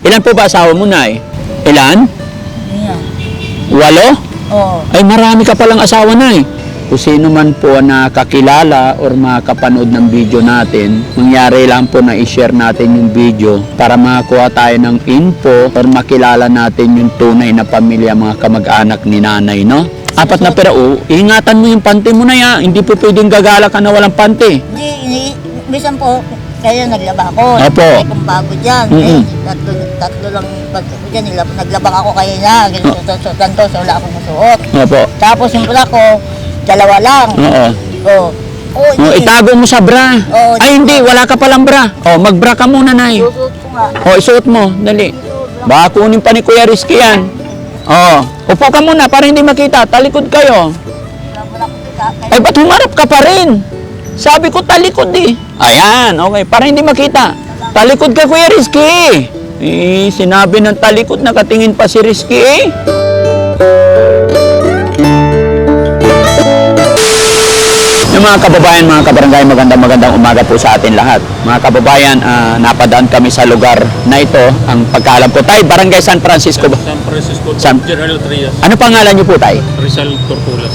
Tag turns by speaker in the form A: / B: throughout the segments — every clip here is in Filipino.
A: Ilan po ba asawa mo, Nay? Ilan?
B: Yeah.
A: 8?
B: Oo.
A: Ay, marami ka palang asawa, Nay. Kung sino man po na kakilala or makapanood ng video natin, mangyari lang po na i-share natin yung video para makakuha tayo ng info or makilala natin yung tunay na pamilya, mga kamag-anak ni nanay, no? 4 na pera, ingatan mo yung pante mo na ya. Hindi po pwedeng gagala ka na walang pante.
B: Hindi, minsan po, kaya naglaba ako.
A: Opo.
B: May kung bago dyan. Tatlo lang pag ko dyan. Naglabang ako kayo na. Ganito, so wala akong masuot.
A: Opo.
B: Tapos yung bra ko, 2 lang.
A: Oo.
B: Oo.
A: Itago mo sa bra.
B: Oo.
A: Ay, hindi. Wala ka palang bra. Magbra ka muna, Nay.
B: Susuot ko nga.
A: Isuot mo. Dali. Baka kunin pa ni Kuya Rizky yan. Upo ka muna para hindi makita. Talikod kayo. Ay, ba't humarap ka pa rin? Sabi ko talikod eh. Ayan, okay. Para hindi makita. Talikod ka, Kuya Rizky. Sinabi ng talikod, nakatingin pa si Rizky eh. Yung mga kababayan, mga kabarangay, magandang umaga po sa atin lahat. Mga kababayan, napadaan kami sa lugar na ito. Ang pagkaalam ko, Tay, Barangay San Francisco ba?
C: San Francisco, General Trias.
A: Ano pangalan niyo po, Tay?
C: Rizal Torculas.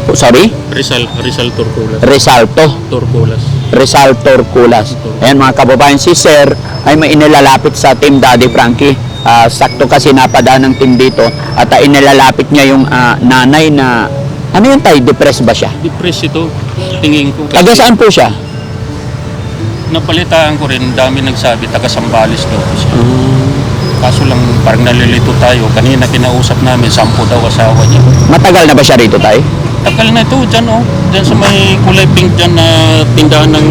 A: Sorry?
C: Rizal Torculas.
A: Resalto.
C: Torculas.
A: Rizal Torculas. Ayan mga kababayan, si Sir ay may inilalapit sa Team Daddy Frankie. Sakto kasi napadaan ng team dito at inilalapit niya yung nanay na, ano yun, Tay? Depressed ba siya?
C: Depressed ito, tingin ko.
A: Taga saan po siya?
C: Napalitaan ko rin, dami nagsabi, taga Sambales daw po siya. Kaso lang, parang nalilito tayo. Kanina kinausap namin, 10 daw asawa niya.
A: Matagal na ba siya rito, Tay?
C: Tagal na ito, dyan Dyan sa may kulay pink dyan na tindahan ng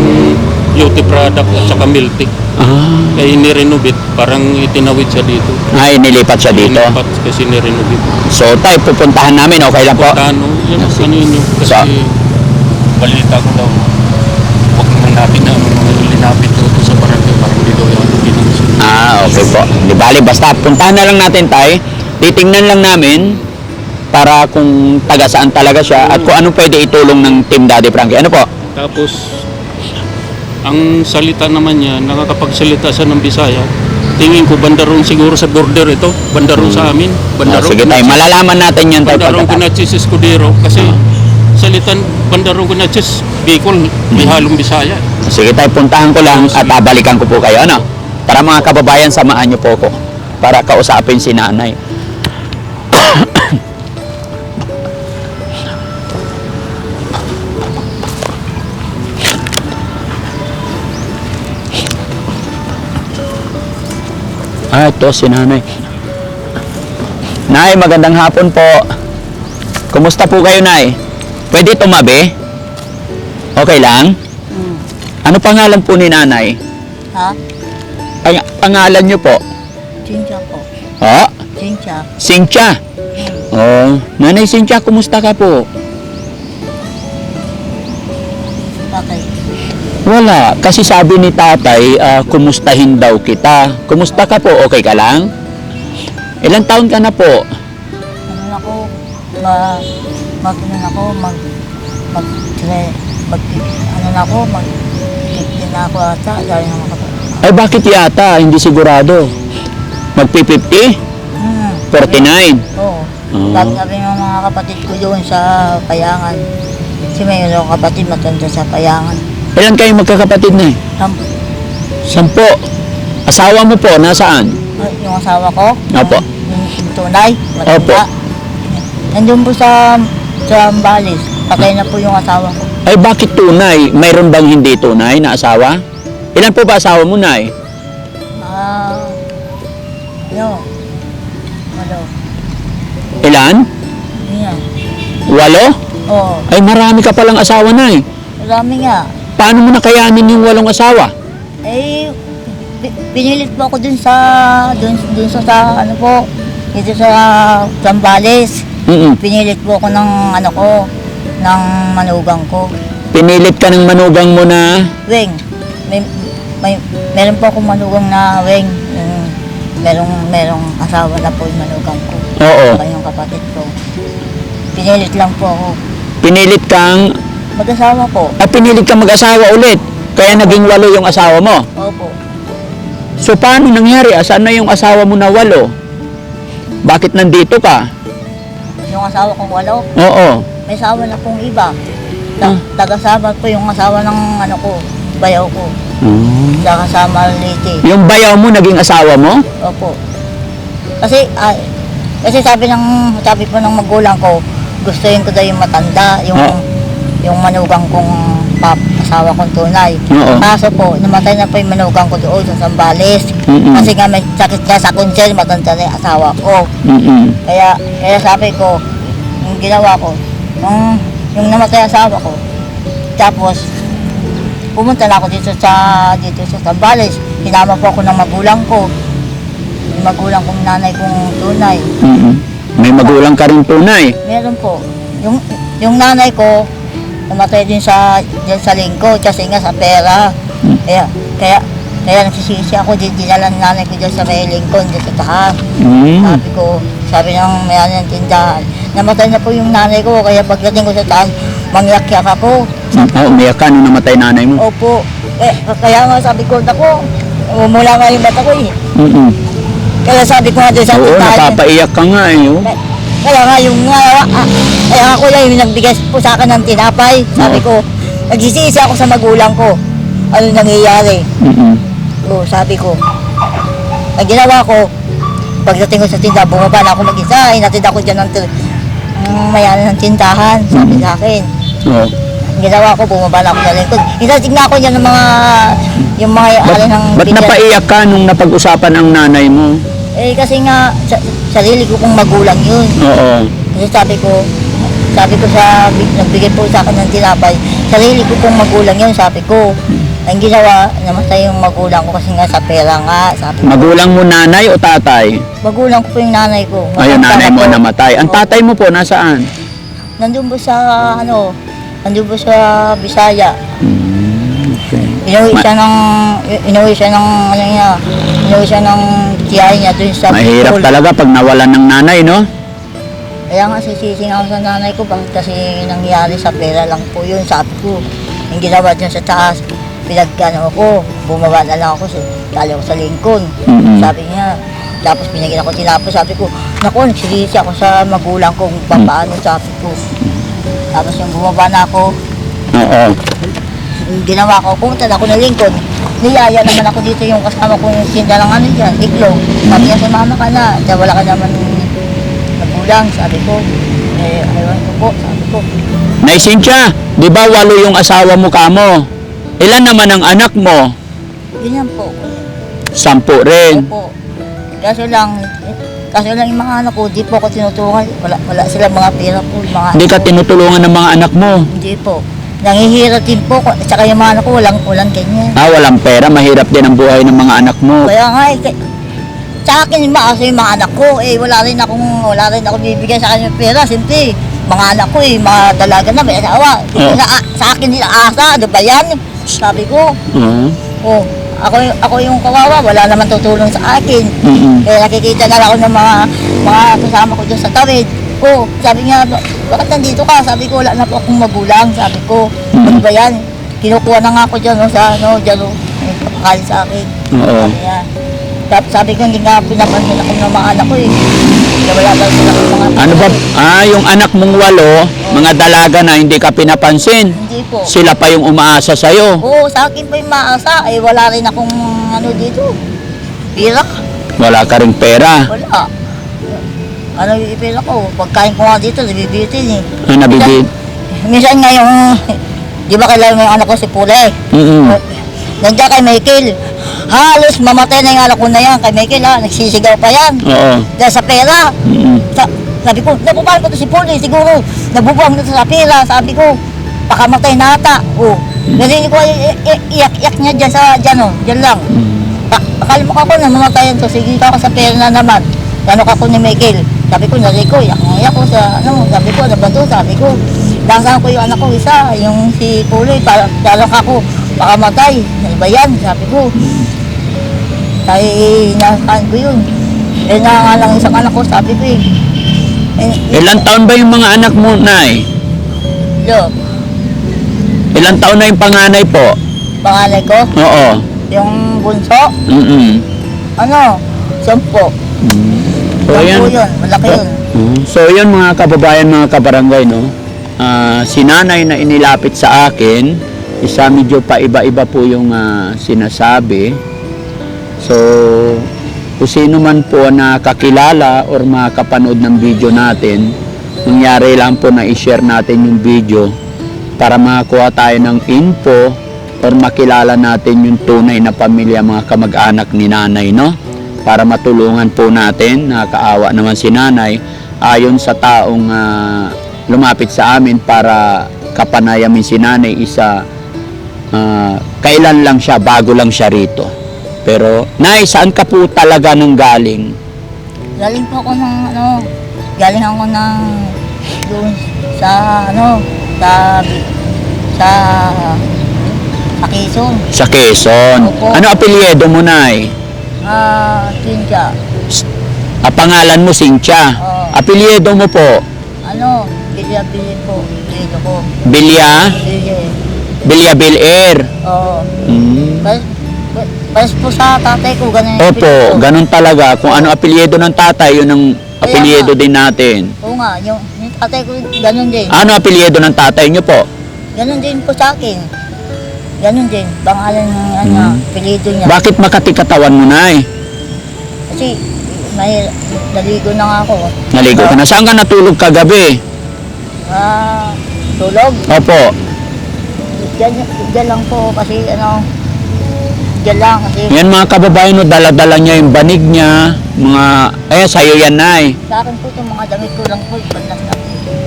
C: beauty product at saka milk tea. Kaya inirenovate, parang itinawid siya dito.
A: Inilipat siya dito.
C: Inipat kasi nirenovate.
A: So, Tay, pupuntahan namin, okay lang po?
C: Tano, yan ang ano yun. Kasi balita ko daw, huwag naman natin na linapit ito sa barangay, parang dito yung pinansin.
A: Okay po. Di bali, basta puntahan na lang natin, Tay. Titingnan lang namin para kung taga saan talaga siya at kung ano pwede itulong ng Team Daddy Frankie. Ano po?
C: Tapos, ang salita naman niya, nakakapagsalita siya ng Bisaya. Tingin ko, bandarong siguro sa border ito. Bandarong sa amin. Bandarong
A: Sige, Tay. Malalaman natin yan, Tay.
C: Bandarong Kunatsis Escudero. Kasi salitan bandarong Kunatsis, Bicol, may halong Bisaya.
A: Sige, Tay. Puntahan ko lang at balikan ko po kayo. Ano? Para mga kababayan, samahan niyo po ko para kausapin si nanay. Ito si nanay. Nay, magandang hapon po. Kumusta po kayo, Nay? Pwede tumabi? Okay lang? Ano pangalan po ni nanay?
B: Ha?
A: Pangalan niyo po?
B: Cynthia po. Cynthia.
A: Cynthia. Nanay Cynthia, kumusta ka po?
B: Bakit?
A: Wala, kasi sabi ni tatay, kumustahin daw kita. Kumusta ka po? Okay ka lang? Ilang taon ka na po?
B: Ano ako, na ako ata, dahil naman ako.
A: Ay, bakit yata? Hindi sigurado. Magpi-50? 49?
B: Oo. Sabi ng mga kapatid ko doon sa Payangan. Kasi may isang kapatid matanda sa Payangan.
A: Ilan kayo magkakapatid na eh? 10. Asawa mo po, nasaan?
B: Yung asawa ko?
A: Opo.
B: Yung tunay?
A: Opo.
B: Nandun po sa Ambales. Patay na po yung asawa ko.
A: Ay, bakit tunay? Mayroon bang hindi tunay na asawa? Ilan po ba asawa mo, Nay?
B: Ano?
A: Ilan?
B: Yan.
A: 8?
B: Oo.
A: Ay, marami ka palang asawa, Nay.
B: Marami nga.
A: Paano mo nakayanin yung 8 asawa?
B: Eh, pinilit po ako dun sa ano po, dito sa Zambales. Pinilit po ako ng ano ko, ng manugang ko.
A: Pinilit ka ng manugang mo na?
B: Weng. Meron po akong manugang na Weng. Merong asawa na po yung manugang ko.
A: Oo.
B: Saka yung kapatid ko. Pinilit lang po ako.
A: Pinilit kang...
B: Mag-asawa po.
A: Pinilit kang mag-asawa ulit. Kaya naging 8 yung asawa mo.
B: Opo.
A: So, paano nangyari? Asan na yung asawa mo na 8? Bakit nandito ka?
B: Yung asawa kong 8,
A: Oo.
B: may asawa na pong iba.
A: Ah.
B: Taga-Samar po yung asawa ng ano ko, bayaw ko. Taga-Samar Leyte.
A: Yung bayaw mo, naging asawa mo?
B: Opo. Kasi sabi po ng magulang ko, gustuin ko daw yung matanda, yung manugang kong asawa kong tunay.
A: Oo.
B: Kaso po, namatay na po yung manugang ko doon sa Zambales.
A: Mm-mm.
B: Kasi nga may sakit nga sa kunsel, matanda na yung asawa ko.
A: Mm-mm.
B: Kaya sabi ko, yung ginawa ko, yung namatay asawa ko, tapos pumunta na ako dito sa Zambales. Hinama po ako ng magulang ko. Yung magulang kong nanay kong tunay.
A: Mm-mm. May magulang ka rin tunay.
B: Meron po. Yung nanay ko, namatay din sa lingkod kasi nga sa pera. Kaya nagsisisi ako, dinala ng nanay ko dyan sa may lingkod, dyan sa taas.
A: Mm.
B: Sabi ng may-ari ng tindahan, namatay na po yung nanay ko, kaya pagdating ko sa taas, mangyak-yak ako.
A: Umiyak ka nung namatay nanay mo?
B: Opo. Kaya nga sabi ko, naku, mula nga yung bata ko eh.
A: Mm-mm.
B: Kaya sabi ko nga doon sa
A: Oo,
B: tindahan.
A: napapaiyak ka nga eh. Oh.
B: Kaya nga kaya ako lang yung nagbigay po sa akin ng tinapay. Sabi ko, nagsisisi ako sa magulang ko. Ano nangyayari?
A: Mm-mm.
B: Sabi ko, ang ginawa ko, pagdating ko sa tindahan, bumaba na ako mag-isa. Inatid ako dyan ng mayari ng tindahan, sabi sa akin.
A: Oo.
B: Ang ginawa ko, bumaba na ako sa lingkod. Inatid na ako dyan ng yung mga
A: Ba't napaiyak ka nung napag-usapan ang nanay mo?
B: kasi nga, sarili ko pong magulang yun.
A: Oo.
B: Kasi sabi ko nagbigay po sa akin ng tinapay, sarili ko pong magulang yun, sabi ko. Ang ginawa, namatay yung magulang ko kasi nga sa pera nga, sabi ko.
A: Magulang mo nanay o tatay?
B: Magulang ko po yung nanay ko.
A: Ayun, nanay mo namatay. Ang tatay mo po, nasaan?
B: Nandun po sa, Bisaya.
A: Okay.
B: Inuwi siya ng tiyahin niya dun sa
A: Mahirap
B: Bicol.
A: talaga pag nawalan ng nanay, no?
B: Kaya nga sisising ako sa nanay ko, bakit kasi nangyari sa pera lang po yun, sabi ko. Yung ginawa dyan sa taas, pinagkano ako, bumaba na lang ako, tali ako sa Lincoln.
A: Mm-mm.
B: Sabi niya, tapos pinagin ako tinapos, sabi ko, naku, nagsisisi ako sa magulang ko kung paano, sabi ko. Tapos yung bumaba na ako,
A: Oo.
B: yung ginawa ko, pumunta na ako ng Lincoln. Niyaya naman ako dito yung kasama kong tinda ng dyan, iklog. Sabi niya, sumama ka na, wala ka naman nagulang, sabi ko. Ayawan ko po, sabi ko.
A: Nay Cynthia, di ba 8 yung asawa mo kamo? Ilan naman ang anak mo?
B: Ganyan po.
A: 10 rin.
B: Opo. Kaso lang yung mga anak ko, di po ako tinutulungan. Wala silang mga pera po.
A: Hindi ka tinutulungan ng mga anak mo?
B: Hindi po. Nangihirap din po. Tsaka yung mga anak ko, walang ganyan.
A: Walang pera, mahirap din ang buhay ng mga anak mo.
B: Kaya nga, sa akin yung mga anak ko, wala rin ako bibigyan sa kanya pera. Siyempre, mga anak ko, mga dalaga na, may asawa. Sa akin nila asa, ano ba yan? Sabi ko, ako yung kawawa, wala naman tutulong sa akin.
A: Mm-mm.
B: Kaya nakikita na lang ako ng mga kasama ko dyan sa tawid. Sabi niya, bakit nandito ka? Sabi ko, wala na po akong magulang. Sabi ko, ano ba yan? Kinukuha na nga ako dyan, dyan, may kapakali sa akin.
A: Oo.
B: Sabi niya. Tapos sabi ko, hindi nga pinapansin ako ng mga anak ko eh. Kaya wala daw sila ng mga
A: Ano ba? Yung anak mong 8, mga dalaga na hindi ka pinapansin.
B: Hindi po.
A: Sila pa yung umaasa sa'yo.
B: Oo, sa akin pa yung maasa. Wala rin akong dito. Pira.
A: Wala ka ring pera.
B: Wala. Ano yung ipira ko? Pagkain ko nga dito, nabibitin eh.
A: Nabibig.
B: Minsan nga di ba kailangan mo yung anak ko si Pule?
A: Mm-mm.
B: Nandiyan kay Michael. Halos mamatay na yung anak ko na yan. Kay Michael nagsisigaw pa yan.
A: Oo.
B: Dahil sa pera.
A: Mm-mm.
B: Sabi ko, napupahan ko to si Pule, siguro. Nabubuang na to sa pera. Sabi ko, pakamatay na ata. Narinig ko iyak niya dyan lang. Akala mo ako na mamatayan to. Sige ka sa pera na naman. Gano'n ka ko ni Michael. Sabi ko, narinig ko, iyak ko sa, sabi ko, nabanto, sabi ko. Dangsaan ko yung anak ko isa, yung si Pule, parang ako, pakamatay. Ano ba yan? Sabi ko. Kaya inasahan ko yun. Na nga lang isang anak ko, sabi ko
A: Ilang taon ba yung mga anak mo, Nay? Ilang taon na yung panganay po?
B: Panganay ko,
A: Oo.
B: yung bunso,
A: Mm-mm.
B: Ano? 10.
A: So, ayan.
B: 10 yun, malaki yun.
A: So, yun mga kababayan, mga kabarangay, no? Si nanay na inilapit sa akin, isa medyo paiba-iba po yung sinasabi. So, kung sino man po na kakilala or makapanood ng video natin, nangyari lang po na i-share natin yung video para makakuha tayo ng info or makilala natin yung tunay na pamilya, mga kamag-anak ni nanay, no? Para matulungan po natin, nakakaawa naman si nanay, ayon sa taong lumapit sa amin para kapanayamin si nanay, kailan lang siya, bago lang siya rito. Pero, nay, saan ka po talaga nang galing?
B: Galing po ako ng galing ako ng doon sa sa Quezon.
A: Sa Quezon.
B: Opo.
A: Ano apelyido mo, nay?
B: Tinja.
A: Pangalan mo, Cynthia.
B: Oo.
A: Apelyido mo po?
B: Bilya po. Dito ko.
A: Bilya? Bilya Bilair.
B: Oo.
A: Mm.
B: Pas po sa tatay ko, ganun yung
A: Opo,
B: apelyido ko.
A: ganun talaga. Kung ano apelyido ng tatay, yun ang apelyido din natin.
B: Oo nga, yung tatay ko, ganun din.
A: Ano apelyido ng tatay nyo po?
B: Ganun din po sa akin. Ganun din. Pangalan ng apelyido niya.
A: Bakit Makati katawan mo, nay?
B: Kasi naligo na nga ako.
A: Naligo ka na. Saan ka natulog kagabi?
B: Tulog.
A: Opo.
B: Diyan lang po kasi diyan lang kasi
A: Yan mga kababayan, no, dala-dala niya yung banig niya. Sa'yo yan, nay.
B: sa akin po itong mga damit ko lang po. Ipanas na.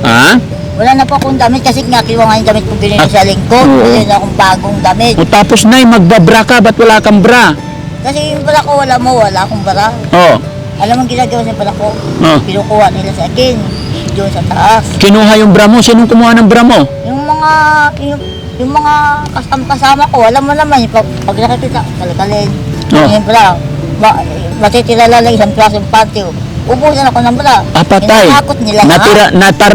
A: Ha?
B: Wala na po akong damit kasi nga kiwa nga yung damit ko binili sa lingkod.
A: Oo.
B: Wala na akong bagong damit.
A: O tapos, nay, magbabra ka. Ba't wala kang bra?
B: Kasi yung bala ko wala akong bara.
A: Oh.
B: Alam mo ang ginagawa sa bala ko?
A: Oh.
B: Kinukuha nila sa akin. Doon sa taas.
A: Kinuha yung bra mo. Sinong kumuha ng bra mo?
B: Yung mga kasama ko, alam mo naman, pag nakikita, kalikalin.
A: Oh.
B: Yung bala, matitira lang isang klaseng panty. Ubusan ako ng bala.
A: Patay.
B: Hinahakot nila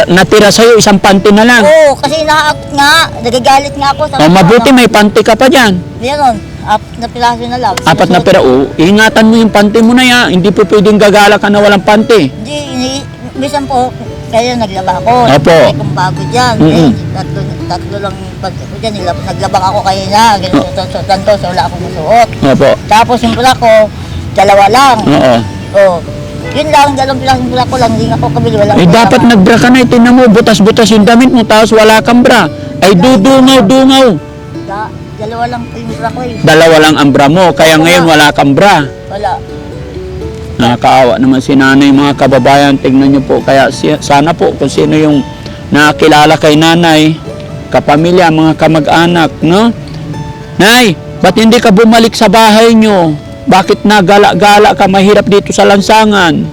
A: Natira sa'yo isang panty na lang.
B: Oo, kasi nahakot nga. Nagagalit nga ako.
A: Mabuti may panty ka pa dyan.
B: Meron. 4 na piraso na lang.
A: 4 na pera. Ingatan mo yung panty mo na yan. Hindi po pwedeng gagala ka na walang panty.
B: Hindi, minsan po, kaya naglaba ako.
A: Opo.
B: May kung bago dyan.
A: Mm-mm.
B: Tatlo lang pag ako dyan. Naglabang ako kanina. Ginusutan to, so wala akong suot.
A: Opo.
B: Tapos yung bula ko, 2 lang.
A: Oo.
B: Oh. Yun lang, 2 pirasong bula ko lang. Hindi nga ako kabili. Walang
A: Dapat nagbra ka na. Itinan mo, butas-butas yung damit mo. Tapos wala kang bra. Ay, dungaw.
B: 2 lang po yung bula ko eh.
A: 2 lang ang bra mo. Kaya ngayon wala kang bra.
B: Wala.
A: Nakakaawa naman si nanay, mga kababayan. Tignan niyo po. Kaya sana po kung sino yung nakakilala kay nanay, kapamilya, mga kamag-anak, no? Nay, ba't hindi ka bumalik sa bahay nyo? Bakit nagala-gala ka? Mahirap dito sa lansangan.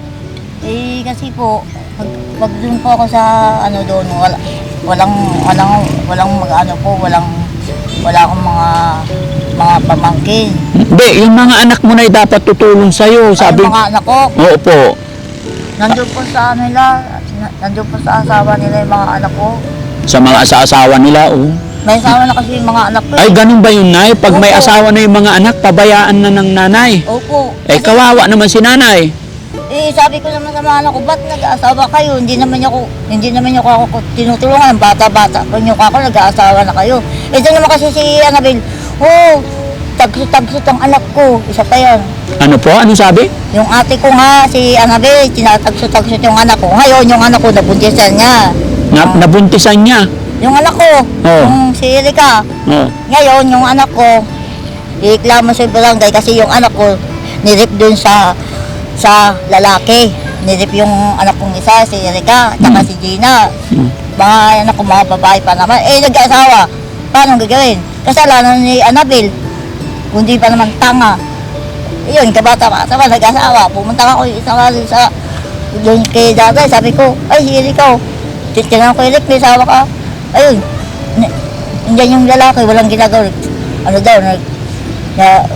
B: Kasi po, pag doon po ako sa doon, wala akong mga pamangkin.
A: Hindi, yung mga anak mo na dapat tutulong sa'yo. Sabi,
B: Mga anak ko,
A: oo po.
B: nandun po sa nandun po sa asawa nila yung mga anak ko.
A: Sa mga asawa nila, oh.
B: May asawa na kasi yung mga anak ko.
A: Ay, ganun ba yun, nay? Pag may
B: Opo.
A: asawa na yung mga anak, pabayaan na ng nanay.
B: Opo.
A: Kawawa naman si nanay.
B: Sabi ko naman sa mga anak ko, ba't nag-aasawa kayo? Hindi naman niyo ako tinutulungan, bata-bata. Kung niyo ako, nag-aasawa na kayo. Ito naman kasi si Annabel, tagsut ang anak ko. Isa pa yan.
A: Ano po? Ano sabi?
B: Yung ate ko nga, si Annabel, tinatagsut yung anak ko. Ngayon, yung anak ko, nabuntisan niya.
A: Nabuntisan niya.
B: Yung anak ko,
A: Oo.
B: yung si Erika.
A: Oh.
B: Ngayon, yung anak ko, ireklamo sa barangay kasi yung anak ko, nirip dun sa lalaki. Nirip yung anak kong isa, si Erika, at si Gina. Mga anak ko, mga babae pa naman. Nag-asawa. Paano gagawin? Kasalanan ni Annabel. Kundi pa naman tanga. Yun, kabata-bata pa, nag-asawa. Pumunta ako isang kali sa doon kay tatay. Sabi ko, ay, si Erika, titignan ko, Eric, may asawa ka. Ayun, nandiyan yung lalaki, walang ginagawa.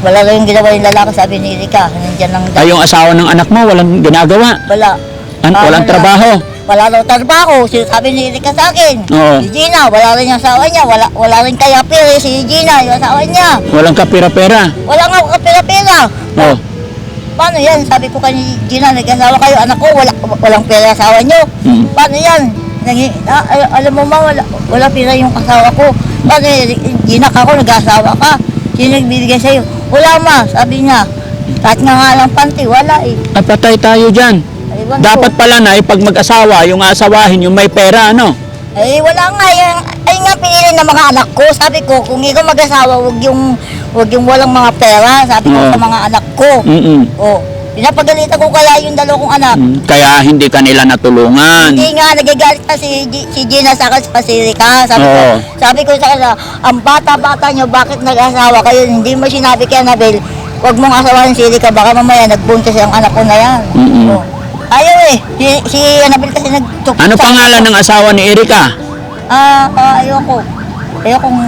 B: Wala lang yung ginawa yung lalaki, sabi ni Erika. Nandiyan lang daw.
A: Ay, yung asawa ng anak mo, walang ginagawa.
B: Wala.
A: Walang trabaho.
B: Wala daw trabaho, sabi ni Erika sa akin.
A: Oo.
B: Si Gina, wala rin yung asawa niya. Wala rin kaya pera si Gina, yung asawa niya.
A: Walang kapira-pera.
B: Wala nga kapira-pera.
A: Oh.
B: paano yan? Sabi ko kay Gina, nag-asawa kayo, anak ko, walang pera asawa nyo. Paano yan? Alam mo ma, wala pera yung asawa ko. Paano yan? Gina ka ako, nag-asawa ka. Sino nagbibigay sa'yo? Wala ma, sabi niya. Kahit nga lang panty, wala eh.
A: Patay tayo dyan.
B: Ewan
A: Dapat
B: ko.
A: pala na pag mag-asawa, yung asawahin yung may pera, ano?
B: Eh, wala nga yan. Ay nga, pinili ng mga anak ko. Sabi ko, kung ikaw mag-asawa, wag yung walang mga pera. Sabi ko
A: Oo.
B: sa mga anak ko. Oh, pinapagalitan ko kaya yung dalawa kong anak.
A: Kaya hindi kanila natulungan.
B: Hindi nga, nagagalit pa si Gina sa akin sa Rika.
A: Oo.
B: Sabi ko sa kanila, ang bata-bata nyo, bakit nag-asawa kayo? Hindi mo sinabi kay Anabel, huwag mong asawahan si Rika, baka mamaya nagbuntis ang anak ko na yan. Oh. Ayaw eh, si Anabel kasi nagtuktok.
A: Ano pangalan ng asawa ni Erika?
B: Ayaw ko. Ayaw kung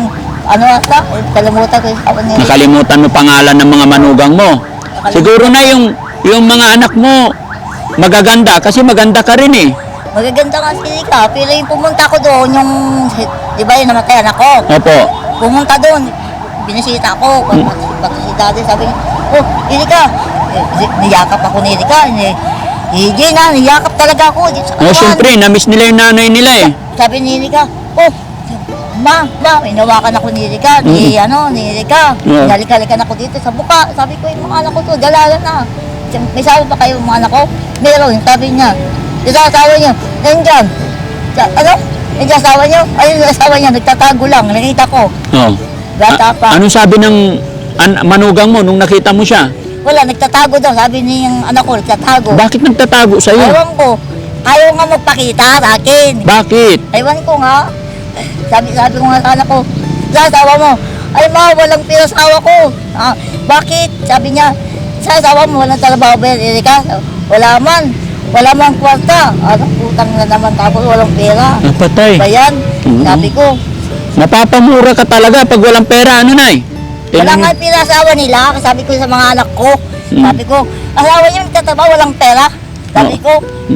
B: ano ata, kalimutan ko yung asawa niya.
A: Nakalimutan mo pangalan ng mga manugang mo. Siguro na yung mga anak mo magaganda kasi maganda ka rin eh.
B: Magaganda nga si Rika, pero yung pumunta ko doon, yung, di ba yung namatay anak ko?
A: Opo.
B: Pumunta doon, binisita ko, pati si daddy, sabi niya, oh, Erika, niyakap ako ni Erika, Gina, niyakap talaga ako.
A: Oh, siyempre, na-miss nila yung nanay nila eh.
B: Sabi ni Erika, oh, ma, inawakan ako ni Erika, ni Erika,
A: Oo.
B: nalikan ako dito sa buka. Sabi ko, yung mga anak ko to, dalalan na. May sabi pa kayo mga anak ko? Meron, sabi niya. Yung asawa niya, nandyan. Ano? Yung asawa niya? Ayun yung asawa niya, nagtatago lang, nakita ko.
A: Oh.
B: Bata pa.
A: Anong sabi ng manugang mo nung nakita mo siya?
B: Wala, nagtatago daw. Sabi niyang anak ko, nagtatago.
A: Bakit nagtatago sa'yo?
B: Ewan ko. Ayaw nga magpakita sa akin.
A: Bakit?
B: Ewan ko nga. Sabi ko nga sa anak ko, sa asawa mo, ay ma, walang pira sa asawa ko. Bakit? Sabi niya, sa asawa mo, walang trabaho ba yan, Erika? Wala man kwarta. Utang na naman tapos walang pera.
A: Napatay.
B: Bayan, sabi ko,
A: Napapamura ka talaga pag walang pera, ano nay?
B: wala nga pira asawa nila. Sabi ko sa mga anak ko, sabi ko, asawa niyo nagtatrabaho, walang pera. Sabi ko,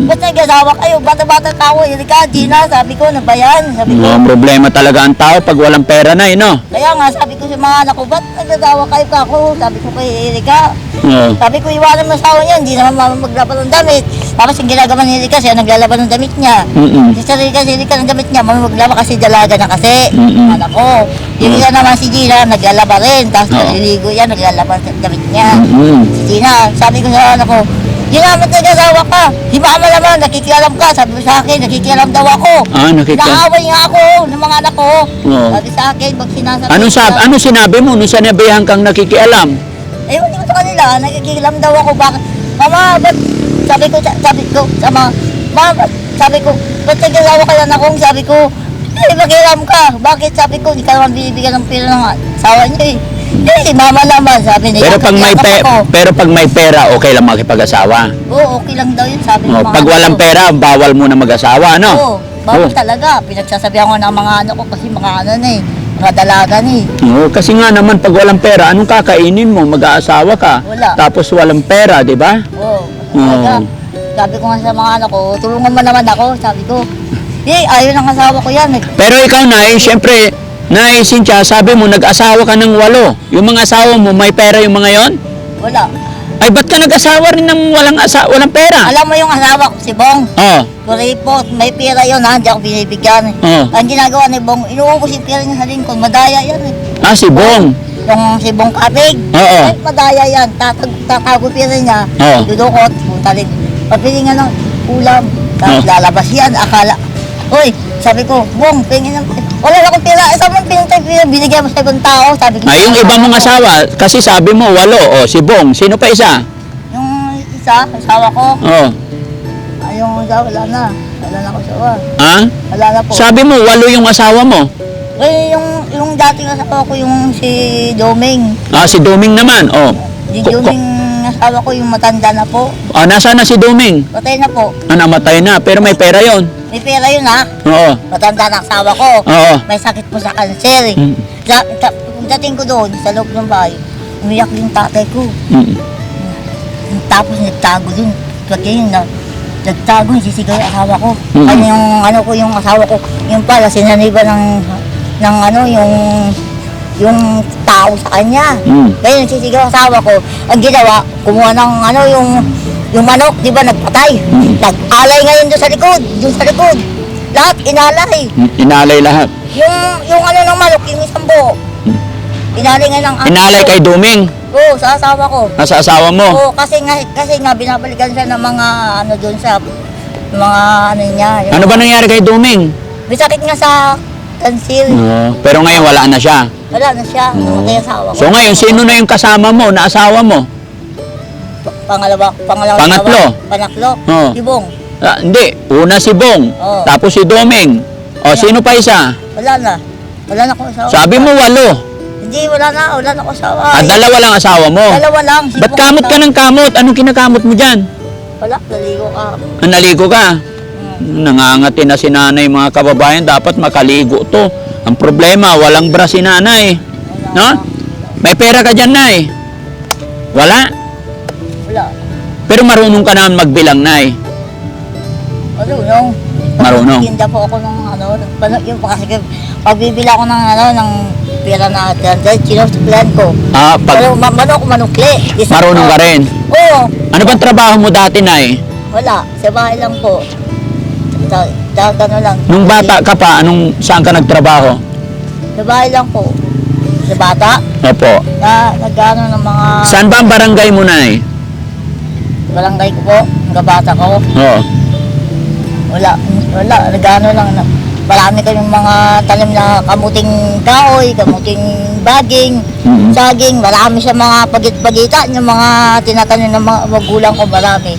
B: ba't nag-asawa kayo? Bata-bata ka ako, Erika, Gina, sabi ko, nabayan. Sabi ko,
A: Problema talaga ang tao pag walang pera na, no?
B: kaya nga, sabi ko sa mga anak ko, ba't nag-asawa kayo ka ako? Sabi ko kay Erika,
A: Oo.
B: sabi ko, iwanan mo asawa niya, hindi naman maglaban ng damit. Tapos yung ginagawa ni Erika, siya naglalaban ng damit niya. Si Erika ng damit niya, maglaba kasi dalaga na kasi. Anak ko. Yung isa naman si Gina, naglalaba rin. Tapos naliligo yan, naglalaba ng damit niya. Si Gina, sabi ko sa anak ko, Gina, ba't nag-asawa ka? Di ba naman, nakikialam ka. Sabi mo sa akin, nakikialam daw ako. Naaway nga ako ng mga anak ko.
A: Oo.
B: Sabi sa akin, pag sinasabi.
A: Ano sinabi mo nung sinabihan kang nakikialam?
B: Ayun, hindi ko sa kanila, nakikialam daw ako. Bakit? Mama, ba't? Sabi ko, sama, mama, sabi ko, ba't nag-asawa ka na akong? Sabi ko, makialam ka. Bakit? Sabi ko, hindi ka naman binibigyan ng pera ng asawa niyo eh. Mama naman, sabi niya.
A: Pero pag may pera, okay lang makipag-asawa.
B: Oo, okay lang daw yun, sabi ng mga
A: Pag walang
B: anak ko.
A: pera, bawal mo na mag-asawa, no?
B: Oo, bawal
A: Oo.
B: talaga. Pinagsasabihan ko ng mga anak ko kasi mga mga dalaga eh.
A: Oo, kasi nga naman pag walang pera, anong kakainin mo? Mag-aasawa ka.
B: Wala.
A: Tapos walang pera, di ba?
B: Oo, talaga. Sabi ko nga sa mga anak ko, tulungan mo naman ako, sabi ko. Ayaw ng asawa ko yan.
A: Pero ikaw, Nay, siyempre, Nay, Cynthia, sabi mo, nag-asawa ka ng 8. Yung mga asawa mo, may pera yung mga yon?
B: Wala.
A: Ay, ba't ka nag-asawa rin ng walang pera?
B: Alam mo yung asawa ko, si Bong?
A: Oo.
B: Kuripot, may pera yun ha, hindi ako binibigyan.
A: Oo.
B: Ang ginagawa ni Bong, inuubos yung pera niya sa lingkod, madaya yan eh.
A: Si Bong.
B: Yung si Bong Kapig,
A: Oo.
B: ay madaya yan, tatago pera niya,
A: Oo.
B: dudukot, puntalig. Pagpilingan ng ulam, tapos
A: Oo.
B: lalabas yan, akala. Uy, sabi ko, Bong, pingin ng wala na akong pera, isa mong binigyan mo sa ibang tao, sabi ko.
A: Yung iba mong asawa, kasi sabi mo 8. Si Bong, sino pa isa?
B: Yung isa, asawa ko,
A: Oo.
B: yung isa, wala na akong asawa.
A: Ha?
B: Wala na po.
A: Sabi mo, 8 yung asawa mo.
B: Eh, yung dating asawa ko, yung si Doming.
A: Si Doming naman.
B: Yung Doming asawa ko, yung matanda na po.
A: Nasaan na si Doming?
B: Patay na po.
A: Namatay na, pero may pera yon.
B: May pera yun ha.
A: Oo.
B: Matanda na asawa ko.
A: Oo.
B: May sakit po sa kanser. Dating ko doon, sa loob ng bahay, umiyak yung tatay ko. Tapos nagtago dun. Pagka yun, nagtago, sisigaw yung asawa ko. Yung asawa ko, yung pala, sinaniba yung yung tao sa kanya.
A: Mm.
B: Kaya nagsisigaw ang asawa ko. Ang ginawa, kumuha ng ano, yung manok, di ba, nagpatay. Nag-alay ngayon doon sa likod. Lahat, inalay.
A: Inalay lahat.
B: Yung ano ng manok, yung isang buo. Inalay nga ng
A: Inalay kay Duming.
B: Oo, sa asawa ko.
A: Sa asawa mo.
B: Oo, kasi nga binabalikan siya ng mga ano doon sa mga ano niya.
A: Ano ba nangyari kay Duming?
B: May sakit nga sa kansil.
A: Pero ngayon wala na siya.
B: Wala na siya, namatay ang asawa ko.
A: So ngayon, sino na yung kasama mo, na asawa mo?
B: Pangalawa.
A: Pangatlo?
B: Pangatlo.
A: Oo.
B: Ibong.
A: Hindi, una si Bong,
B: Oo.
A: tapos si Duming. O, sino pa isa?
B: Wala na. Wala na akong asawa.
A: Sabi mo 8.
B: Hindi, wala na akong asawa.
A: Dalawa lang asawa mo.
B: Dalawa lang. Si
A: Ba't
B: Bong
A: kamot ka
B: asawa.
A: ng kamot? Anong kinakamot mo dyan?
B: Wala, naligo ka.
A: Naligo ka?
B: Hmm.
A: Nangangati na si nanay, mga kababayan, dapat makaligo to. Ang problema, walang bra si nanay. No? May pera ka dyan, nay? Wala?
B: Wala.
A: Pero marunong ka naman magbilang, nay.
B: Marunong.
A: Marunong.
B: Tinda po ako ng ano, yung kasi pagbibila ko ng ano, ng pera na sinusuplan ko. Pero manukli.
A: Marunong ka rin.
B: Oo.
A: Ano bang trabaho mo dati, nay?
B: Wala. Sa bahay lang po. Ano lang.
A: Nung bata ka pa, saan ka nagtrabaho?
B: Sa bahay lang po. Sa bata.
A: Opo.
B: Nagano ng mga
A: Saan ba ang barangay mo, nay?
B: barangay ko po. Mga bata ko.
A: Oo.
B: Wala. Nagano lang. Marami kaming mga tanim na kamuting kahoy, kamuting baging,
A: Mhm.
B: saging. Marami siya mga pagit-pagitan. Yung mga tinatanim ng mga magulang ko, marami.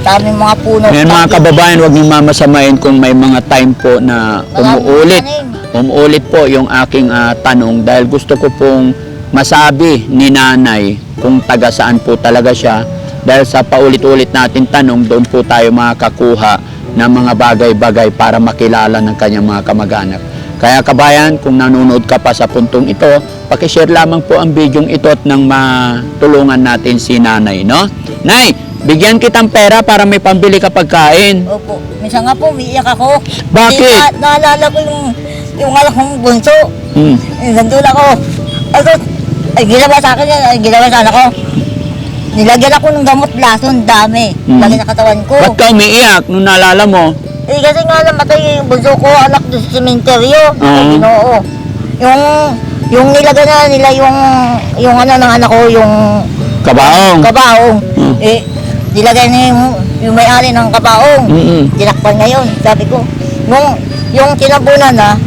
B: Daming mga puno.
A: Ngayon mga kababayan, huwag niyong mamasamain kung may mga time po na umuulit. Umuulit po yung aking tanong dahil gusto ko pong masabi ni nanay kung taga saan po talaga siya. Dahil sa paulit-ulit natin tanong, doon po tayo makakakuha ng mga bagay-bagay para makilala ng kanyang mga kamag-anak. Kaya kabayan, kung nanonood ka pa sa puntong ito, pakishare lamang po ang bidyong ito at nang matulungan natin si nanay, no? Nay, bigyan kitang pera para may pambili ka pagkain.
B: Opo. Minsan nga po, umiiyak ako.
A: Bakit?
B: Kasi naalala ko yung anak kong bunso. Nandun ako. Ay, ginawa sa akin yan. Ay, ginawa sa anak ko. Nilagyan ako ng gamot lason, dami. Lagyan sa katawan ko.
A: Ba't ka umiiyak nung naalala mo?
B: Kasi nga namatay yung bunso ko, anak doon sa sementeryo. Ay, Ginoo. Yung nilagyan na nila yung ano ng anak ko, yung
A: Kabaong.
B: kabaong. Nilagay na yung may-ari ng kabaong. Tinakpan ngayon, sabi ko. Yung tinabunan na,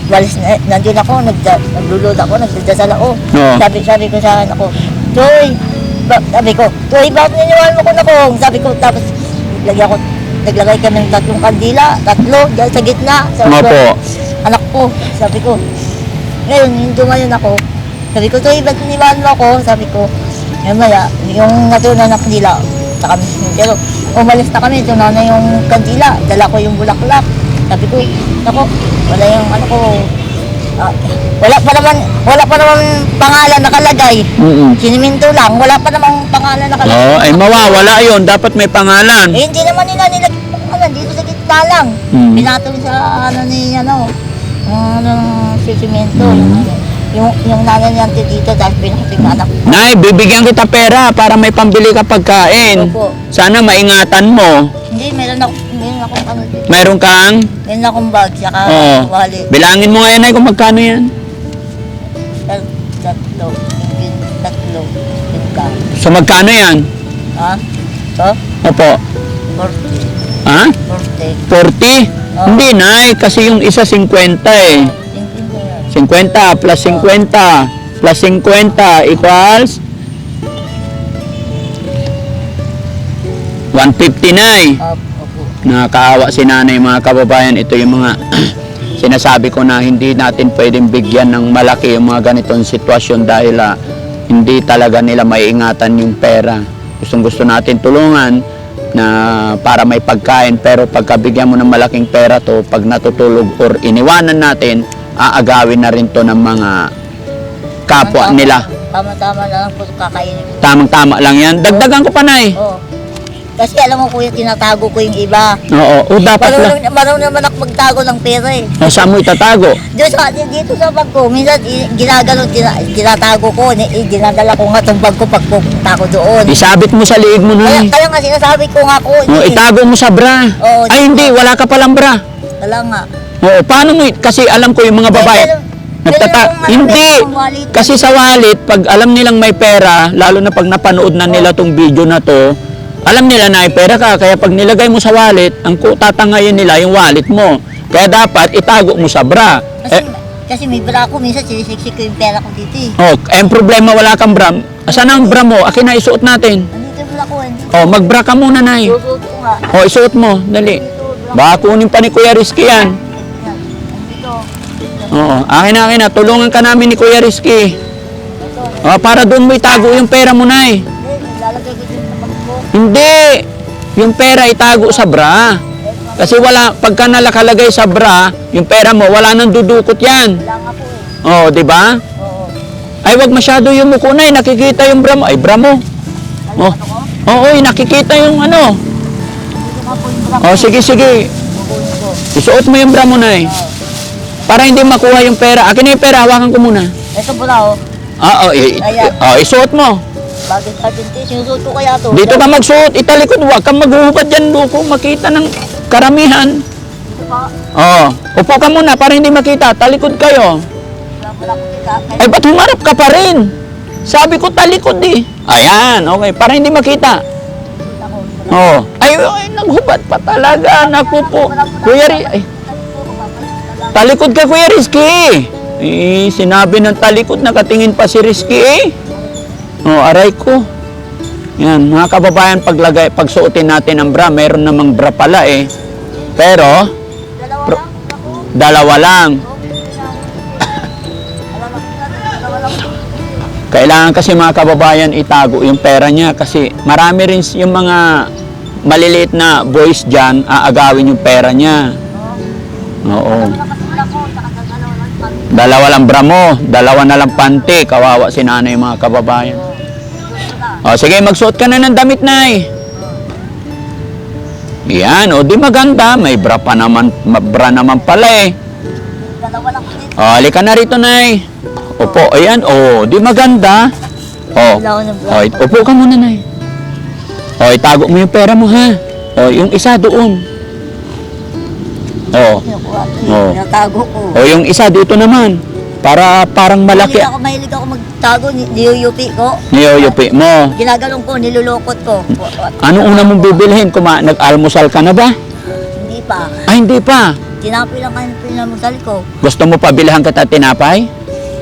B: walis na, nandun ako, naglulod ako, nagdadasal ako.
A: Oo.
B: Sabi ko sa anak ko, Toy, sabi ko, Toy, bakit niniwala mo ko na ko? Sabi ko, tapos naglagay kami ng 3 kandila, 3, dahil sa gitna. Sabi ko,
A: Opo.
B: anak ko, sabi ko, ngayon, dumayon ako. Sabi ko, Toy, bakit niniwala mo ako? Sabi ko, maya, yung natunan ng kandila, sa kami, pero umalis na kami, doon na yung kandila, dala ko yung bulaklak. Sabi ko, nako, wala yung ano ko, wala pa naman pangalan nakalagay. Siniminto lang, wala pa namang pangalan nakalagay.
A: Ay mawawala yun. Dapat may pangalan.
B: Hindi naman nila nilagay pangalan, dito sa gitna lang. Pinatong sa si Simento. Yung nanay niya dito, dahil pinatong yung anak.
A: Nay, bibigyan kita pera para may pambili ka pagkain.
B: Opo.
A: Sana maingatan mo.
B: Hindi, meron akong ano dito.
A: Mayroon kang?
B: Meron akong bag, saka
A: Oo.
B: wallet.
A: Bilangin mo ngayon, Nay, kung magkano yan.
B: Tatlo. Tingka.
A: So magkano yan?
B: Ha? So?
A: Opo.
B: 40.
A: Ha?
B: 40.
A: 40? Hindi, Nay, kasi yung isa 50 eh. 50 plus 50 plus 50 equals 159. Nakakaawa si nanay, mga kababayan. Ito yung mga sinasabi ko na hindi natin pwedeng bigyan ng malaki yung mga ganitong sitwasyon dahil hindi talaga nila maiingatan yung pera. Gustong gusto natin tulungan na para may pagkain, pero pagkabigyan mo ng malaking pera to, pag natutulog or iniwanan natin, aagawin na rin to ng mga kapwa nila.
B: Tama-tama na lang po kakainin.
A: Tamang-tama lang yan. Dagdagan ko pa, Nay.
B: Oo. Kasi alam mo kuya, tinatago ko yung iba.
A: Oo, o dapat lang.
B: Marunong naman ako magtago ng pera eh.
A: O, saan mo itatago?
B: Dito sa bag ko, minsan tinatago ko, dinadala ko nga itong bag ko pag pupunta ko doon.
A: Isabit mo sa liig mo, Nay.
B: Kaya nga sinasabi ko nga ko.
A: O, itago mo sa bra.
B: Oo,
A: Ay, hindi, wala ka palang bra.
B: Wala nga.
A: Oo, paano mo, kasi alam ko yung mga babae, hindi, kasi sa wallet, pag alam nilang may pera, lalo na pag napanood na nila tong video na to, alam nila na may pera ka, kaya pag nilagay mo sa wallet, ang tatangayin nila yung wallet mo. Kaya dapat itago mo sa bra.
B: Kasi may bra ko, minsan sinisiksik ko yung pera ko dito eh.
A: Oh, ang problema wala kang bra. Asan ang bra mo? Akin na isuot natin.
B: Andito yung bra ko, andito.
A: Oh, magbra ka muna, Nay.
B: Susuot ko nga.
A: Oh, isuot mo, dali. Baka kunin pa ni Kuya Rizky yan.
B: Yan, andito.
A: Oo, akin na. Tulungan ka namin ni Kuya Rizky. Oh, para doon mo itago yung pera mo, Nay.
B: Hindi, lalagay ko dito sa bag ko.
A: Hindi. Yung pera itago sa bra. Kasi pagka nalakalagay sa bra, yung pera mo, wala nang dudukot yan.
B: Wala nga po eh.
A: Oh, di ba?
B: Oo.
A: Ay, wag masyado yung muko, Nay. Nakikita yung bra mo. Ay, bra mo. Oh.
B: Ano ko?
A: Oo, nakikita yung ano.
B: Dito nga po yung bra ko.
A: Oh, sige.
B: Bukuin ko.
A: Isuot mo yung bra mo, Nay. Para hindi makuha yung pera. Akin na yung pera, hawakan ko muna.
B: Ito bra oh.
A: Isuot mo.
B: Bagay sa atin, sinusuot ko kaya to.
A: Dito ka magsuot, italikod, huwag kang maghuhubad dyan, Luko. Makita ng karamihan.
B: Dito pa.
A: Oo. Upo ka muna para hindi makita. Talikod kayo.
B: Wala ko kita.
A: Ay, ba't humarap ka pa rin? Sabi ko talikod eh. Ayan, okay. Para hindi makita. Oo. Ay, naghubad pa talaga. Naku po. Kuya Rizky. Talikod ka, Kuya Rizky. Eh, sinabi ng talikod, nakatingin pa si Rizky eh. Oh, aray ko. Yan, mga kababayan, pagsuotin natin ang bra, meron namang bra pala eh. Pero, dalawa lang. Kailangan kasi mga kababayan itago yung pera niya kasi marami rin yung mga maliliit na boys dyan, aagawin yung pera niya. Oo. Dalawa lang bra mo, dalawa na lang panty, kawawa si nanay mga kababayan. O sige, magsuot ka na ng damit, Nay. Yan, o di maganda, may bra pa naman, bra naman pala eh. O, halika na rito, Nay. Opo, ayan, o, di maganda. O, upo ka muna, Nay. O, itago mo yung pera mo, ha. O, yung isa doon. O,
B: Natago ko.
A: o yung isa dito naman. Para parang malaki.
B: Mahilig ako magtago, niyuyupi ko.
A: Niyuyupi mo.
B: Ginagalong ko, nilulukot ko.
A: Ano una mong bibilhin? Nag-almusal ka na ba?
B: Hindi pa.
A: Ay, hindi pa.
B: Tinapay lang kayo pinamusal ko.
A: Gusto mo pabilhan kita tinapay?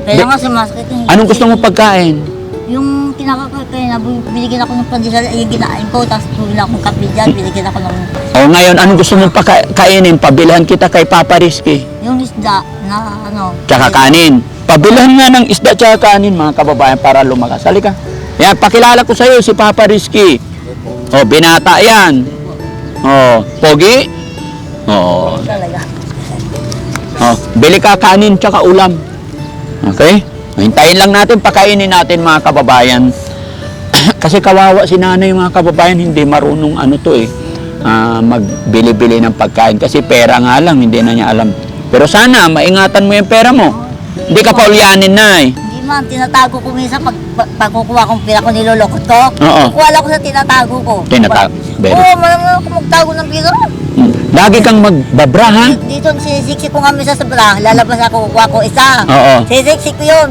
B: Kaya nga sumasakit yung...
A: Anong gusto mo pagkain?
B: Yung kinakakain na binigyan ako ng pandesal, yung ginain ko, tapos bumila akong kape dyan, binigyan ako ng...
A: O ngayon, anong gusto mong kainin? Pabilhan kita kay Papa Rizky.
B: Yung isda na ano...
A: Tsaka kanin. Pabilhan nga ng isda tsaka kanin, mga kababayan, para lumakas. Halika. Yan, pakilala ko sa'yo si Papa Rizky. O, binata yan. O, pogi. O,
B: Talaga.
A: bili ka kanin tsaka ulam. Okay? Hintayin lang natin, pakainin natin mga kababayan. Kasi kawawa si nanay mga kababayan, hindi marunong ano to eh. Magbili-bili ng pagkain. Kasi pera nga lang, hindi na niya alam. Pero sana, maingatan mo yung pera mo. Hindi ka pa ulyanin, Nay.
B: Hindi man, tinatago ko minsan pag kukuha kong pira ko, nilulukot ko.
A: Oo.
B: Kukuha lang ko sa tinatago ko.
A: Tinatago.
B: Oo, malang ako magtago ng pira.
A: Lagi kang magbabra, ha?
B: Dito, sinisiksik ko nga minsan sa bra, lalabas ako, kukuha ko isa.
A: Oo.
B: Sinisiksik ko yun.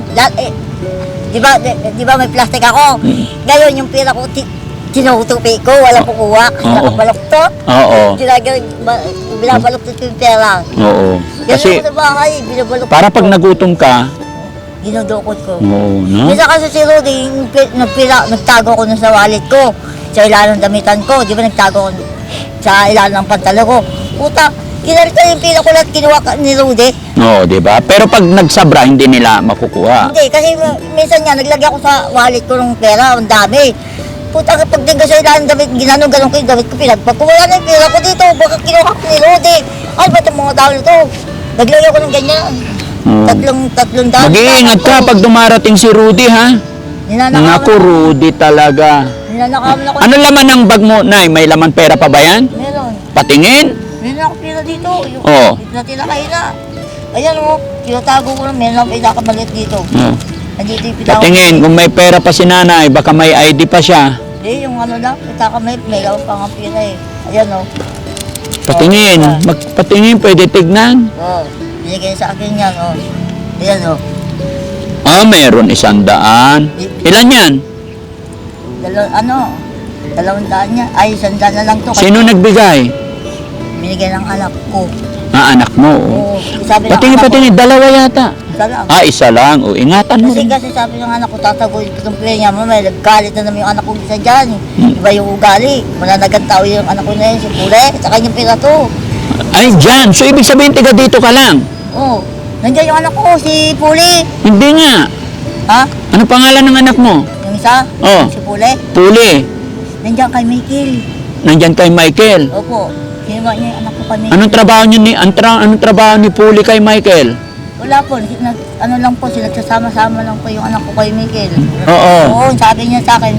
B: Di ba may plastic ako? Ngayon, yung pira ko, tinutupi ko, walang kukuha. Kasi
A: Oo.
B: nakabaloktot.
A: Oo.
B: Binabaloktot ko yung pera.
A: Oo.
B: Kasi,
A: Kasi
B: sa bahay, binabaloktot
A: para pag
B: ko.
A: nagutom ka,
B: Dinudukot ko.
A: oo, no?
B: Minsan kasi si Rudy, nagtago ko nun sa wallet ko. Sa ilalim ng damitan ko. Di ba nagtago ko sa ilalim ng pantalo ko. Puta, kinarita yung pila ko lahat kinuha ni Rudy.
A: Oo, di ba? Pero pag nagsabra, hindi nila makukuha.
B: Hindi, kasi minsan nga, naglagay ako sa wallet ko ng pera, ang dami. Puta, kapag din ko sa ilalim ng damit, ginanong-ganong ko yung damit ko, pinagpagkuwala na yung pera ko dito, baka kinuha ko ni Rudy. Ay, ba't ang mga tao nito? Naglagay ako ng ganyan. Tatlong dami.
A: Mag-iingat ka pag dumarating si Rudy, ha? Naku, Rudy talaga.
B: Ninanakawan ako.
A: Ano laman ng bag mo, Nay? May laman pera pa ba yan?
B: Meron.
A: Patingin?
B: Meron ako pira dito. Yung
A: Oo.
B: tila kayo na. Ayan o, tinatago ko lang. Meron ako pinakamalit dito.
A: Oh.
B: Nandito yung pinaka.
A: Patingin, kung may pera pa si nanay, baka may ID pa siya.
B: Hindi, yung ano lang, pinakamalit. May lawan pa nga pira eh. Ayan o.
A: Patingin, patingin, pwede tignan.
B: Oo. Binigay sa akin yan o. Ayan o.
A: Ah, meron 100. Ilan yan?
B: Dalawang daan niya. Ay, 100 na lang to.
A: Sino nagbigay?
B: Binigay ng anak ko.
A: Ah, anak mo.
B: Oo. Sabi ng
A: Patingin,
B: anak ko,
A: patingin, dalawa yata.
B: isa lang.
A: Ah, isa lang. O, ingatan mo rin.
B: Kasi sabi ng anak ko, tatagoy ko itong play niya. Mamaya, naggalit na naman yung anak ko isa dyan. Iba yung ugali. Mananagan tao yung anak ko na yun, si Pule. Saka yung pira to.
A: Ay, dyan. So, ibig sabihin, tiga dito ka lang.
B: Oo. Nandiyan yung anak ko, si Pule.
A: Hindi nga.
B: Ha?
A: Ano pangalan ng anak mo?
B: Yung isa?
A: Oo.
B: Si Pule.
A: Puli.
B: Nandiyan kay Mikil.
A: Nandyan kay Michael.
B: Opo. Kinuha niya yung anak ko kay Mikil.
A: Anong trabaho niyo ni anong trabaho ni Puli kay Michael?
B: Wala po. Ano lang po, nagsasama-sama lang po yung anak ko kay Mikil.
A: Oo.
B: Oo, sabi niya sa akin,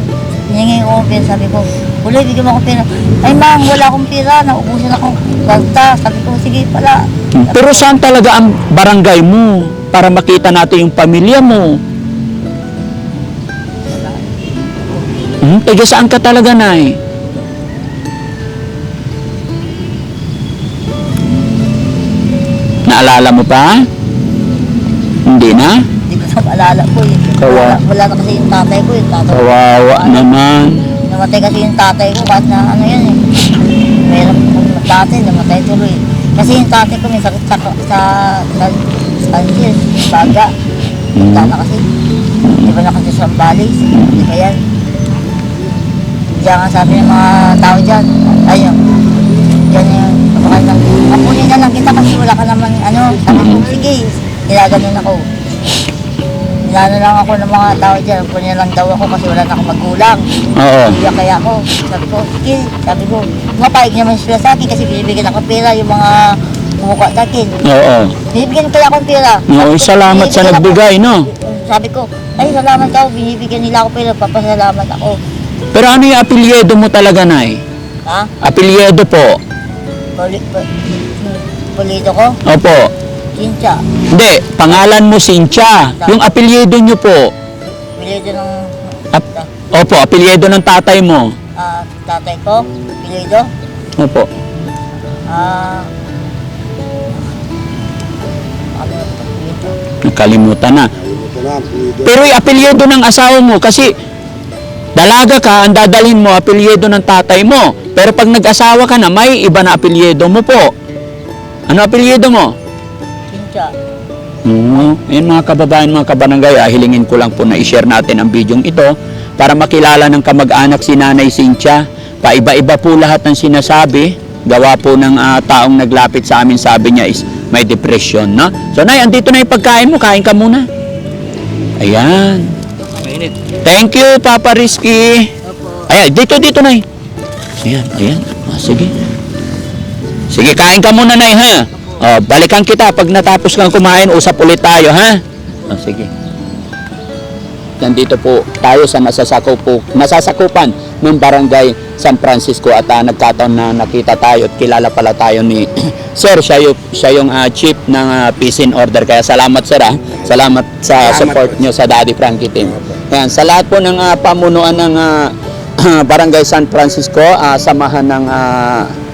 B: hiningi ko ng pera, sabi ko, Pule, bigyan mo ako pera. Ay ma'am, wala akong pera, naubusan akong bagta. Sabi ko, sige pala.
A: Pero saan talaga ang barangay mo para makita natin yung pamilya mo? Taga saan ka talaga, Nay? Naalala mo pa? Hindi na?
B: Hindi ko na maalala po eh.
A: Kawa-
B: Wala na kasi yung tatay ko eh.
A: Kawawa naman.
B: Namatay kasi yung tatay ko kahit na ano yan eh. Meron akong tatay, namatay tuloy. Kasi yung tatay ko may sakit sa cancer, baga. Wala na kasi. Di ba na kasi sa Sambales? Di ba yan? Diyan nga sabi ng mga tao dyan. Ayun. Yan yung kapakain lang. Mapunin na lang kita kasi wala ka naman ano. Sabi ko, sige. Nilaganon ako. Nilano lang ako ng mga tao dyan. Punin lang daw ako kasi wala na akong magulang.
A: Oo.
B: Iyak kaya ako. Sabi ko, sige. Sabi ko, mapayag naman sila sa akin kasi binibigyan ako ng pera yung mga kumukha sa akin.
A: Oo.
B: Binibigyan kaya ako ng pera.
A: Oo, salamat sa
B: Binibigyan ako.
A: nagbigay, no?
B: Sabi ko, ay salamat daw. Binibigyan nila ako pera. Papasalamat ako.
A: Pero ano yung apelyido mo talaga, Nay?
B: Ha?
A: Apelyido po.
B: Pulido ko?
A: Opo.
B: Kincha.
A: Hindi, pangalan mo Cynthia. Yung apelyido nyo po.
B: Pulido ng
A: Opo, apelyido ng tatay mo.
B: tatay ko. Pulido.
A: Opo.
B: Ano ito? Pulido.
A: Nakalimutan na. Pero yung apelyido ng asawa mo, kasi dalaga ka, ang dadalhin mo, apelyido ng tatay mo. Pero pag nag-asawa ka na, may iba na apelyido mo po. Ano apelyido mo?
B: Kincha.
A: Ayun mga kababayan, mga kabarangay, hilingin ko lang po na i-share natin ang bidyong ito para makilala ng kamag-anak si Nanay Cynthia. Paiba-iba po lahat ng sinasabi. Gawa po ng taong naglapit sa amin, sabi niya is may depression, no? So, Nay, andito na yung pagkain mo. Kain ka muna. Ayan. Thank you, Papa Rizky.
B: Opo.
A: Ayan, dito, Nay. Ayan, ayan. Sige. Sige, kain ka muna, Nay, ha? Balikan kita. Pag natapos kang kumain, usap ulit tayo, ha? Sige. Nandito po tayo sa nasasakupan ng Barangay San Francisco at nagkataon na nakita tayo at kilala pala tayo ni Sir. Siya yung chief ng peace and order. Kaya salamat, Sir, ha? Salamat sa support nyo sa Daddy Frankie team. Ayan, sa lahat po ng pamunuan ng Barangay San Francisco, samahan ng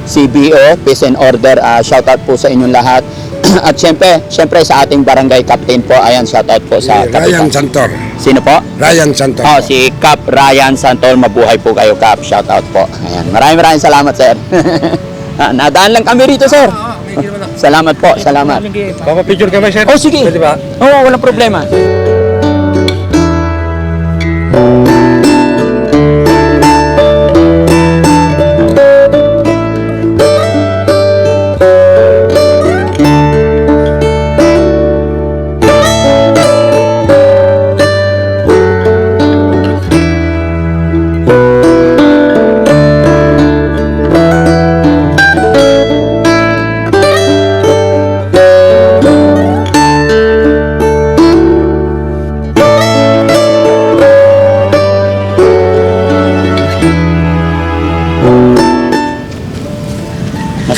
A: CBO, Peace and Order, shoutout po sa inyong lahat. At syempre sa ating barangay captain po, ayan, shoutout po sa
D: Ryan
A: kapitan.
D: Santor.
A: Sino po?
D: Ryan Santor.
A: Oh, si Cap Ryan Santor. Mabuhay po kayo, Cap. Shoutout po. Ayan, maraming salamat, Sir. Nadaan lang kami rito, Sir. Salamat po, salamat.
D: Papa-picture ka ba, sir?
A: Oh, sige.
D: Pwede ba?
A: Oo, walang problema.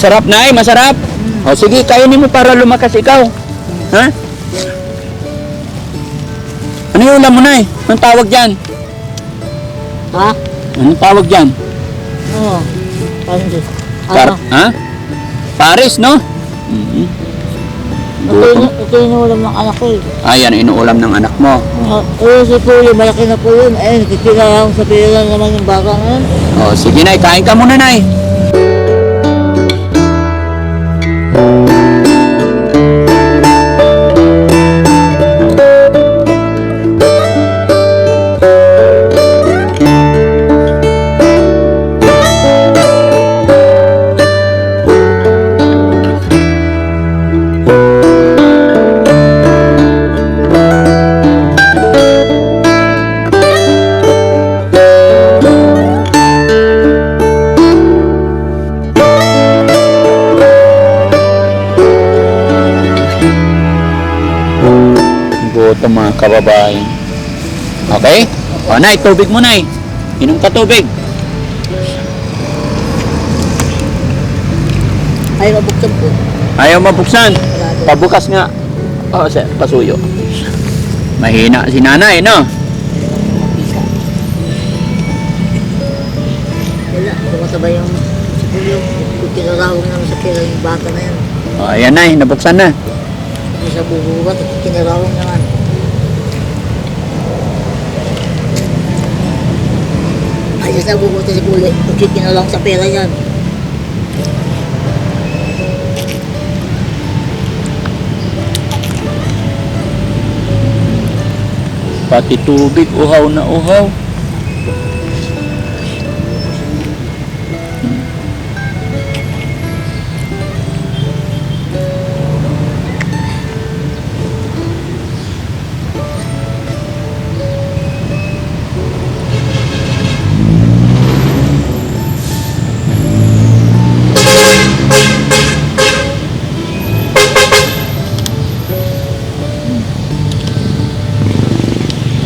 A: Masarap na masarap. O sige, kainin mo para lumakas ikaw. Ha? Ano yung ulam mo, Nay? Anong tawag dyan?
B: Ha?
A: Anong tawag dyan?
B: Oo.
A: Ha? Paris, no? Mhm. Gutom.
B: Ito yung ulam ng anak ko eh.
A: Ayan, inuulam ng anak mo.
B: Si Puli, malaki na po yun. Ayun, kikilahang sa pila naman yung baka ngayon.
A: O sige, Nay. Kain ka muna, Nay. Gutom mga kababayan. Okay? O, Nay, tubig mo, Nay. Inom ka tubig.
B: Ay, mabuksan po.
A: Ayaw mabuksan. Pabukas nga. O, pasuyo. Mahina si nanay, no?
B: Wala, tumasabay yung si Puli. Kinarawang naman sa pila yung baka na yan.
A: O, ayan, Nay. Nabuksan na.
B: Yung sa bubugat, kinarawang naman. Ay, sa bubugat si Puli. Kinarawang sa pila yan.
A: Pati tubig, uhaw na uhaw.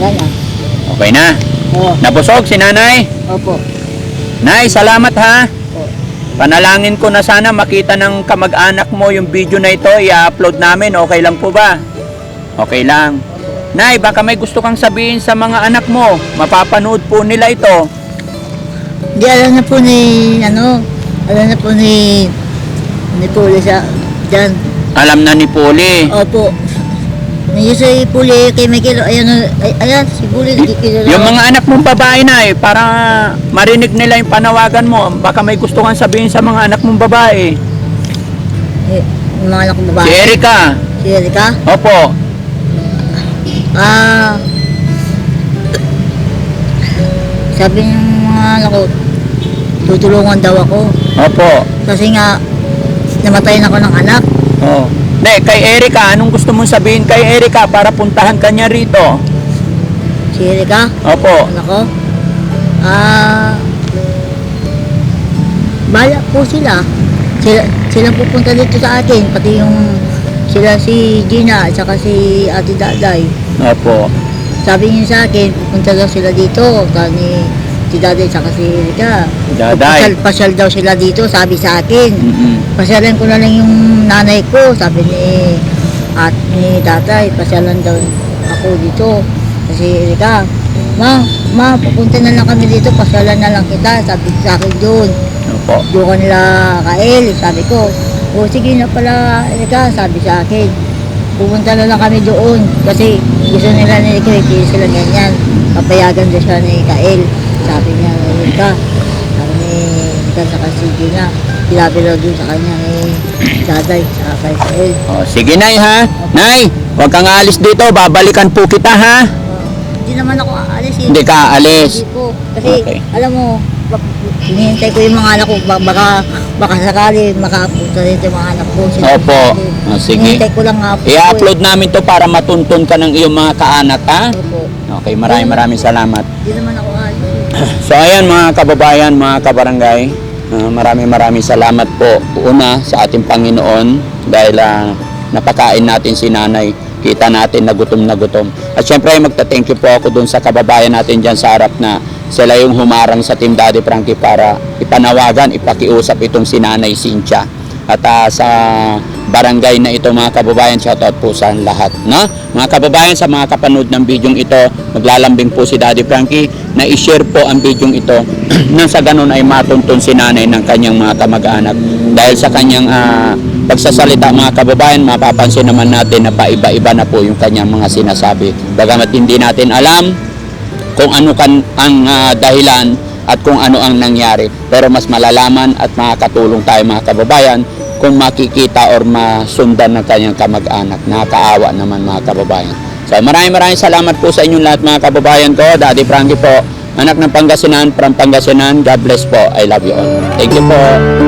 B: Yan ah.
A: Okay na.
B: Oo.
A: Nabusog si nanay.
B: Opo.
A: Nay, salamat ha.
B: Opo.
A: Panalangin ko na sana makita ng kamag-anak mo yung video na ito. I-upload namin. Okay lang po ba? Okay lang. Nay, baka may gusto kang sabihin sa mga anak mo. Mapapanood po nila ito.
B: Di alam na po ni, alam na po ni Puli sa, dyan.
A: Alam na ni Poli.
B: Opo. Yung si Puli kay Michael, ayan, si Puli nagkikilala.
A: Yung mga anak mong babae na para marinig nila yung panawagan mo. Baka may gusto kang sabihin sa mga anak mong babae.
B: Yung mga anak kong babae.
A: Si Erica.
B: Si Erika?
A: Opo.
B: Sabi ng mga anak ko, tutulungan daw ako.
A: Opo.
B: Kasi nga, namatay na ako ng anak.
A: Oh. Ne, kay Erica, anong gusto mong sabihin kay Erica para puntahan ka niya rito?
B: Si Erika,
A: Opo.
B: anak ko. Bala po sila. Sila pupunta dito sa atin, pati yung sila si Gina at saka si Ate Daday.
A: Opo.
B: Sabi niya sa akin, pupunta daw sila dito. Kani si Daday at saka si Erika.
A: Daday.
B: Pasyal daw sila dito, sabi sa akin.
A: Mm-mm.
B: Pasyalan ko na lang yung nanay ko, sabi ni tatay, pasyalan daw ako dito. Kasi Erika, ma, pupunta na lang kami dito, pasyalan na lang kita, sabi sa akin doon.
A: Opo.
B: Doon ka nila Kael, sabi ko. O sige na pala, Erika, sabi sa akin. Pupunta na lang kami doon kasi gusto nila ni Erika, hindi sila ganyan. Papayagan din siya ni Kael, sabi niya, Erika. Sabi ni Erika sa kasi Gina, sinabi daw doon sa kanya ni Daday, sa kay Kael.
A: Oh, sige, Nay, ha? Nay, huwag kang aalis dito. Babalikan po kita, ha?
B: Hindi naman ako aalis eh.
A: Hindi ka aalis.
B: Hindi po. Kasi
A: Okay.
B: alam mo, hinihintay ko yung mga anak ko, baka sakali makapunta dito yung mga anak ko. Sila
A: Opo. Oh, sige.
B: Hinihintay ko lang nga po.
A: I-upload namin to para matuntun ka ng iyong mga kaanak, ha?
B: Opo.
A: Okay, maraming salamat.
B: Hindi naman ako aalis eh.
A: So ayan mga kababayan, mga kabarangay, maraming salamat po una sa ating Panginoon dahil napakain natin si nanay, kita natin na gutom na gutom. At syempre magta-thank you po ako dun sa kababayan natin dyan sa harap na sila yung humarang sa Team Daddy Frankie para ipanawagan, ipakiusap itong si Nanay Cynthia. at sa barangay na ito mga kababayan. Shoutout po sa lahat, no? Mga kababayan, sa mga kapanood ng bidyong ito, maglalambing po si Daddy Frankie na i-share po ang bidyong ito nang sa ganun ay matuntun si nanay ng kanyang mga kamag-anak. Dahil sa kanyang pagsasalita mga kababayan, mapapansin naman natin na paiba-iba na po yung kanyang mga sinasabi. Bagamat hindi natin alam kung ano ang dahilan at kung ano ang nangyari. Pero mas malalaman at makakatulong tayo mga kababayan kung makikita or masundan ng kanyang kamag-anak. Nakakaawa naman mga kababayan. So maraming salamat po sa inyong lahat mga kababayan ko. Daddy Frankie po, anak ng Pangasinan, from Pangasinan. God bless po. I love you all. Thank you po.